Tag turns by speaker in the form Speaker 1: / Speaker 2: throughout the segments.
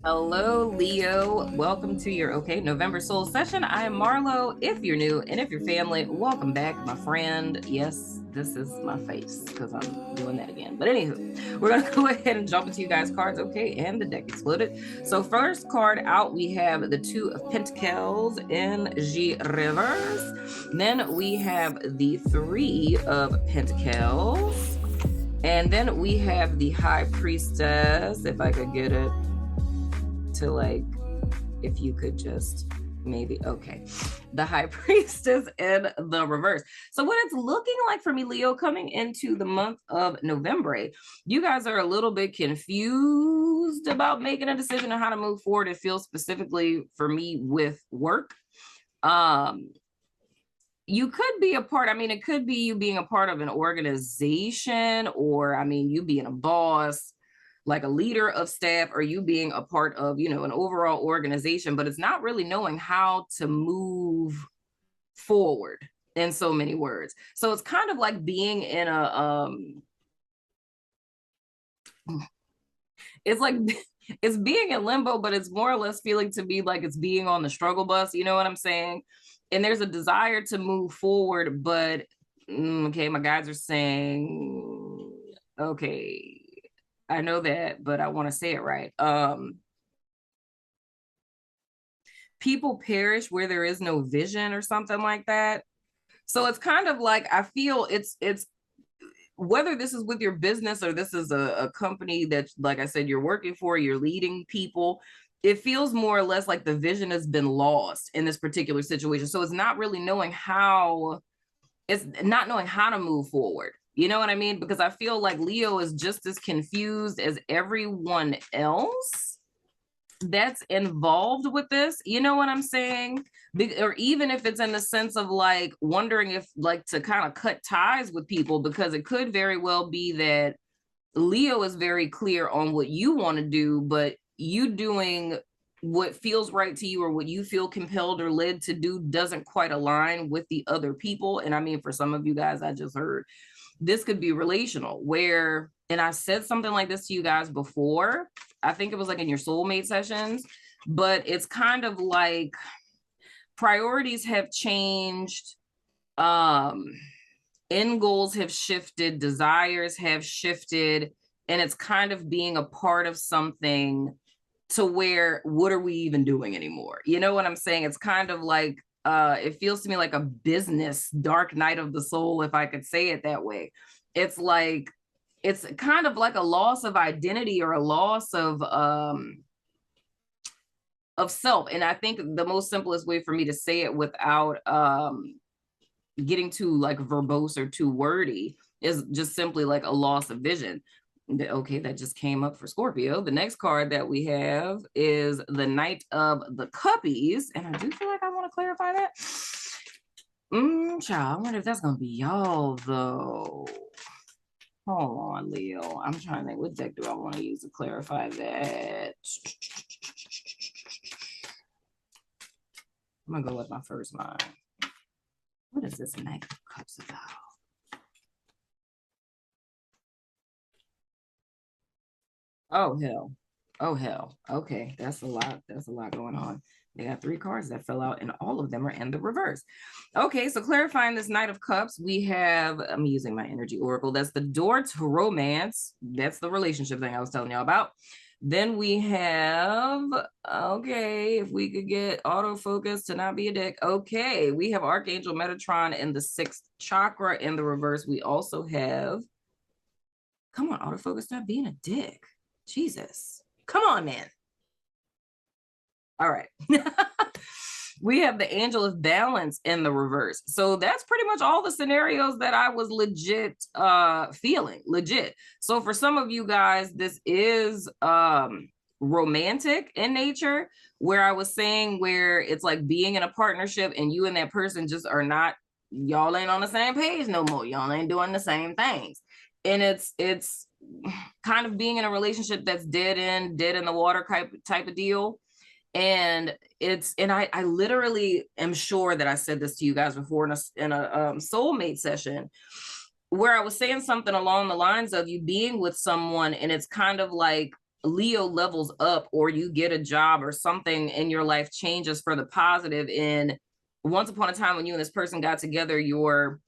Speaker 1: Hello, Leo. Welcome to your November Soul Session. I am Marlowe. If you're new and if you're family, welcome back, my friend. Yes, this is my face because I'm doing that again. But anywho, we're gonna go ahead and jump into you guys' cards, okay? And the deck exploded. So first card out, we have the Two of Pentacles in G reverse. Then we have the Three of Pentacles. And then we have the High Priestess, if I could get it to like, if you could just maybe, okay, the High Priestess in the reverse. So what it's looking like for me, Leo, coming into the month of November, you guys are a little bit confused about making a decision on how to move forward. It feels specifically for me with work. You could be a part, I mean, it could be you being a part of an organization, or I mean, you being a boss, like a leader of staff, or you being a part of, you know, an overall organization, but it's not really knowing how to move forward in so many words. So it's kind of like being in a, it's like, it's being in limbo, but it's more or less feeling to be like it's being on the struggle bus, you know what I'm saying? And there's a desire to move forward, but okay, my guides are saying, okay, I know that, but I want to say it right. People perish where there is no vision, or something like that. So it's kind of like, I feel it's whether this is with your business or this is a company that, like I said, you're working for, you're leading people, it feels more or less like the vision has been lost in this particular situation. So it's not really knowing how, it's not knowing how to move forward. You know what I mean? Because I feel like Leo is just as confused as everyone else that's involved with this. You know what I'm saying? Or even if it's in the sense of like wondering if like to kind of cut ties with people, because it could very well be that Leo is very clear on what you want to do, but you doing what feels right to you or what you feel compelled or led to do doesn't quite align with the other people. And I mean, for some of you guys, I just heard this could be relational, where, and I said something like this to you guys before, I think it was like in your soulmate sessions, but it's kind of like priorities have changed, end goals have shifted, desires have shifted, and it's kind of being a part of something to where, what are we even doing anymore? You know what I'm saying? It's kind of like, it feels to me like a business dark night of the soul, if I could say it that way. It's like, it's kind of like a loss of identity or a loss of self. And I think the most simplest way for me to say it without getting too like verbose or too wordy is just simply like a loss of vision. Okay, that just came up for Scorpio. The next card that we have is the Knight of the Cuppies, and I do feel like I want to clarify that. Child, I wonder if that's gonna be y'all though. Hold on, Leo. I'm trying to think, what deck do I want to use to clarify that? I'm gonna go with my first mind. What is this Knight of Cups about? Oh hell. Oh hell. Okay, that's a lot. That's a lot going on. They got 3 cards that fell out, and all of them are in the reverse. Okay, so clarifying this Knight of Cups, we have, I'm using my energy oracle. That's the door to romance. That's the relationship thing I was telling y'all about. Then we have, okay, if we could get autofocus to not be a dick. Okay, we have Archangel Metatron in the 6th chakra in the reverse. We also have, come on, autofocus, stop being a dick. Jesus. Come on, man. All right. We have the Angel of Balance in the reverse. So that's pretty much all the scenarios that I was legit feeling, legit. So for some of you guys, this is romantic in nature, where I was saying where it's like being in a partnership and you and that person just are not, y'all ain't on the same page no more. Y'all ain't doing the same things. And it's kind of being in a relationship that's dead in the water type of deal. And I literally am sure that I said this to you guys before in a soulmate session, where I was saying something along the lines of you being with someone and it's kind of like Leo levels up, or you get a job, or something in your life changes for the positive. And once upon a time, when you and this person got together, you're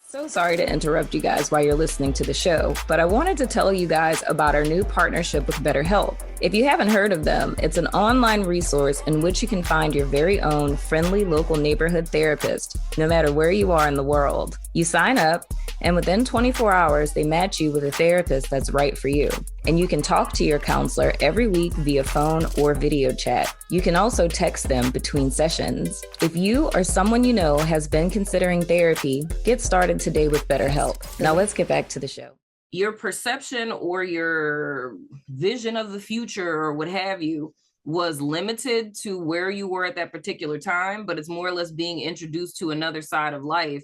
Speaker 1: so sorry to interrupt you guys while you're listening to the show, but I wanted to tell you guys about our new partnership with BetterHelp. If you haven't heard of them, it's an online resource in which you can find your very own friendly local neighborhood therapist, no matter where you are in the world. You sign up, and within 24 hours, they match you with a therapist that's right for you. And you can talk to your counselor every week via phone or video chat. You can also text them between sessions. If you or someone you know has been considering therapy, get started today with BetterHelp. Now let's get back to the show. Your perception or your vision of the future or what have you was limited to where you were at that particular time, but it's more or less being introduced to another side of life.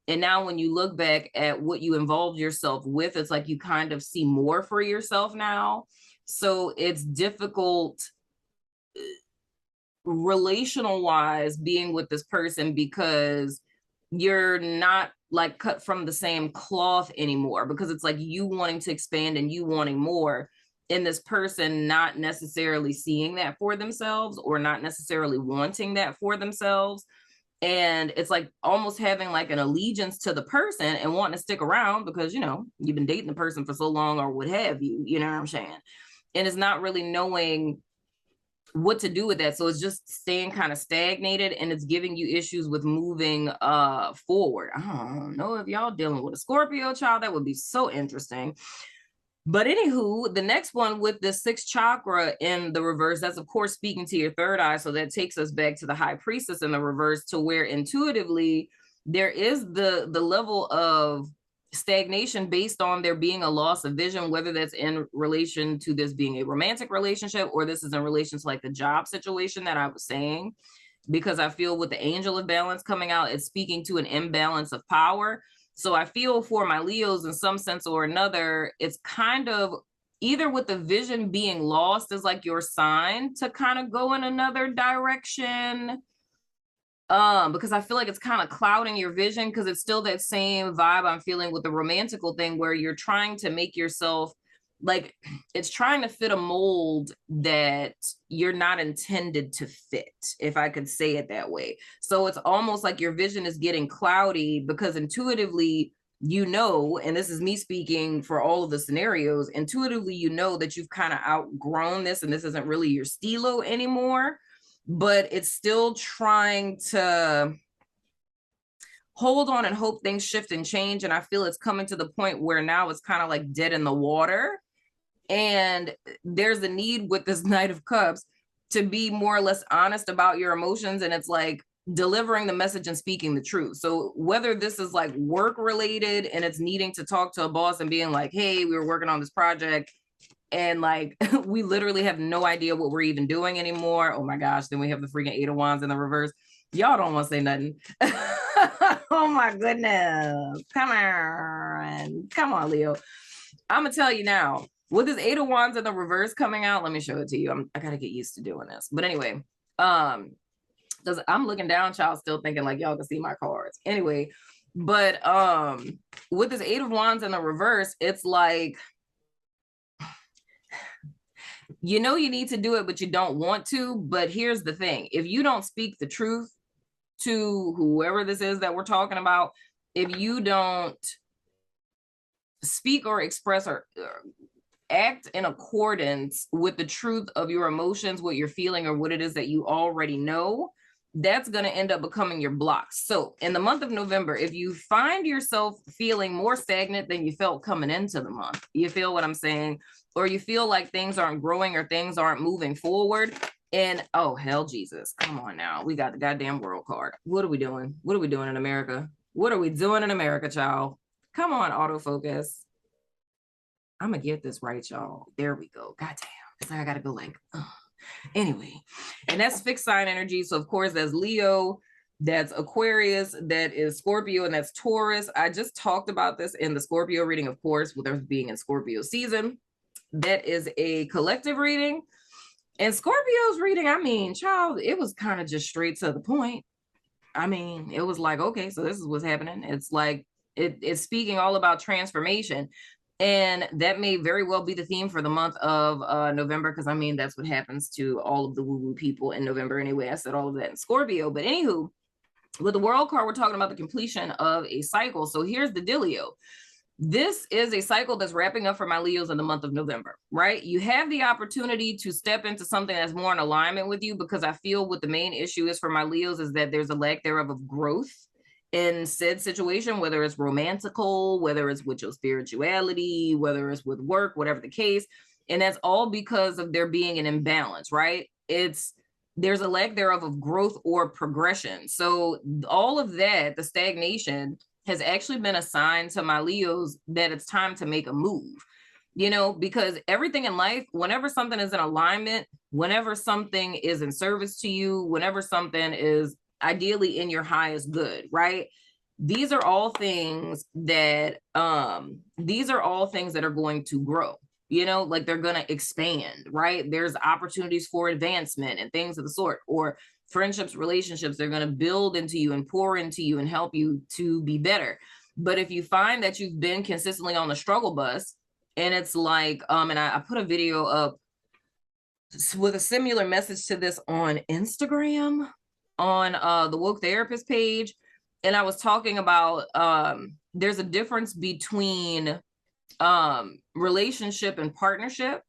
Speaker 1: And now when you look back at what you involved yourself with, it's like you kind of see more for yourself now. So it's difficult relational wise being with this person, because you're not like cut from the same cloth anymore, because it's like you wanting to expand and you wanting more, and this person not necessarily seeing that for themselves or not necessarily wanting that for themselves. And it's like almost having like an allegiance to the person and wanting to stick around because, you know, you've been dating the person for so long or what have you, you know what I'm saying? And it's not really knowing what to do with that. So it's just staying kind of stagnated, and it's giving you issues with moving forward. I don't know if y'all dealing with a Scorpio child. That would be so interesting. But anywho, the next one with the sixth chakra in the reverse, that's of course speaking to your third eye. So that takes us back to the high priestess in the reverse, to where intuitively there is the level of stagnation based on there being a loss of vision, whether that's in relation to this being a romantic relationship, or this is in relation to like the job situation that I was saying, because I feel with the angel of balance coming out, it's speaking to an imbalance of power. So I feel for my Leos in some sense or another, it's kind of either with the vision being lost is like your sign to kind of go in another direction. Because I feel like it's kind of clouding your vision, because it's still that same vibe I'm feeling with the romantical thing, where you're trying to make yourself like it's trying to fit a mold that you're not intended to fit, if I could say it that way. So it's almost like your vision is getting cloudy, because intuitively, you know, and this is me speaking for all of the scenarios, intuitively, you know that you've kind of outgrown this and this isn't really your stilo anymore, but it's still trying to hold on and hope things shift and change. And I feel it's coming to the point where now it's kind of like dead in the water. And there's a need with this Knight of Cups to be more or less honest about your emotions. And it's like delivering the message and speaking the truth. So whether this is like work related and it's needing to talk to a boss and being like, hey, we were working on this project and like we literally have no idea what we're even doing anymore. Oh my gosh. Then we have the freaking Eight of Wands in the reverse. Y'all don't want to say nothing. Oh my goodness. Come on, Leo. I'm gonna tell you now, with this Eight of Wands in the reverse coming out, let me show it to you. I gotta get used to doing this. But anyway, because I'm looking down, child, still thinking like y'all can see my cards. Anyway, but with this Eight of Wands in the reverse, it's like, you know, you need to do it, but you don't want to. But here's the thing. If you don't speak the truth to whoever this is that we're talking about, if you don't speak or express or act in accordance with the truth of your emotions, what you're feeling, or what it is that you already know, that's going to end up becoming your blocks. So in the month of November, if you find yourself feeling more stagnant than you felt coming into the month, you feel what I'm saying? Or you feel like things aren't growing or things aren't moving forward. And oh, hell, Jesus, come on now. We got the goddamn world card. What are we doing? What are we doing in America? What are we doing in America, child? Come on, autofocus. I'm going to get this right, y'all. There we go. Goddamn. It's like I got to go like, anyway. And that's fixed sign energy. So, of course, that's Leo, that's Aquarius, that is Scorpio, and that's Taurus. I just talked about this in the Scorpio reading, of course, with us being in Scorpio season. That is a collective reading. And Scorpio's reading, I mean, child, it was kind of just straight to the point. I mean, it was like, okay, so this is what's happening. It's like, it's speaking all about transformation. And that may very well be the theme for the month of November, because I mean, that's what happens to all of the woo-woo people in November anyway. I said all of that in Scorpio. But anywho, with the World card, we're talking about the completion of a cycle. So here's the dealio. This is a cycle that's wrapping up for my Leos in the month of November, right? You have the opportunity to step into something that's more in alignment with you, because I feel what the main issue is for my Leos is that there's a lack thereof of growth in said situation, whether it's romantical, whether it's with your spirituality, whether it's with work, whatever the case. And that's all because of there being an imbalance, right? There's a lack thereof of growth or progression. So all of that, the stagnation, has actually been a sign to my Leos that it's time to make a move, you know, because everything in life, whenever something is in alignment, whenever something is in service to you, whenever something is ideally in your highest good, right? These are all things that are going to grow, you know, like they're going to expand, right? There's opportunities for advancement and things of the sort, or friendships, relationships, they're going to build into you and pour into you and help you to be better. But if you find that you've been consistently on the struggle bus, and it's like, and I put a video up with a similar message to this on Instagram, on the Woke Therapist page, and I was talking about there's a difference between relationship and partnership,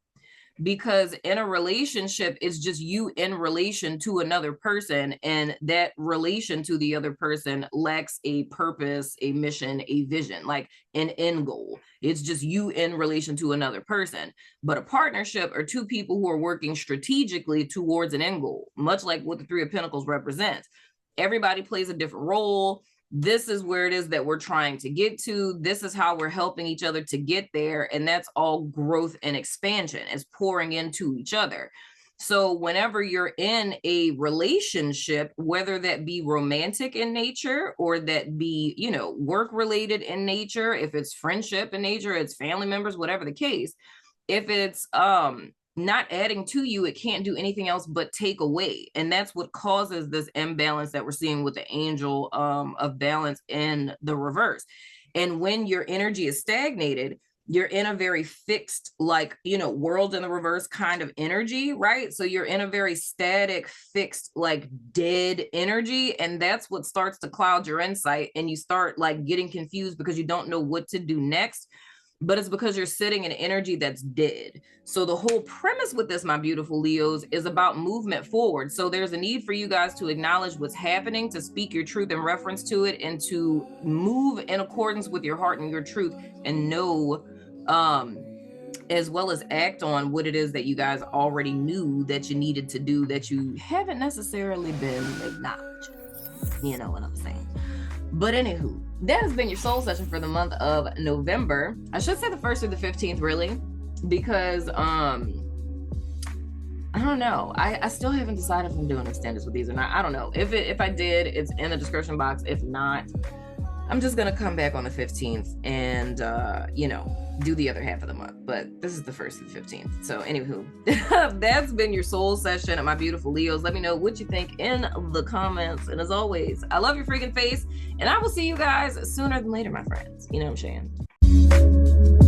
Speaker 1: because in a relationship, it's just you in relation to another person, and that relation to the other person lacks a purpose, a mission, a vision, like an end goal. It's just you in relation to another person. But a partnership are two people who are working strategically towards an end goal, much like what the Three of Pentacles represents. Everybody plays a different role. This is where it is that we're trying to get to. This is how we're helping each other to get there. And that's all growth and expansion, is pouring into each other. So whenever you're in a relationship, whether that be romantic in nature or that be, you know, work related in nature, if it's friendship in nature, it's family members, whatever the case, if it's not adding to you, it can't do anything else but take away. And that's what causes this imbalance that we're seeing with the angel of balance in the reverse. And when your energy is stagnated, you're in a very fixed, like, you know, world in the reverse kind of energy, right? So you're in a very static, fixed, like dead energy. And that's what starts to cloud your insight. And you start like getting confused because you don't know what to do next. But it's because you're sitting in energy that's dead. So the whole premise with this, my beautiful Leos, is about movement forward. So there's a need for you guys to acknowledge what's happening, to speak your truth in reference to it, and to move in accordance with your heart and your truth, and know, as well as act on what it is that you guys already knew that you needed to do, that you haven't necessarily been acknowledged. You know what I'm saying? But anywho, that has been your soul session for the month of November. I should say the 1st through the 15th, really, because I don't know. I still haven't decided if I'm doing extendeds with these or not. I don't know. If I did, it's in the description box. If not, I'm just gonna come back on the 15th and you know, do the other half of the month. But this is the 1st to the 15th. So anywho, that's been your soul session, my beautiful Leos. Let me know what you think in the comments. And as always, I love your freaking face, and I will see you guys sooner than later, my friends. You know what I'm saying?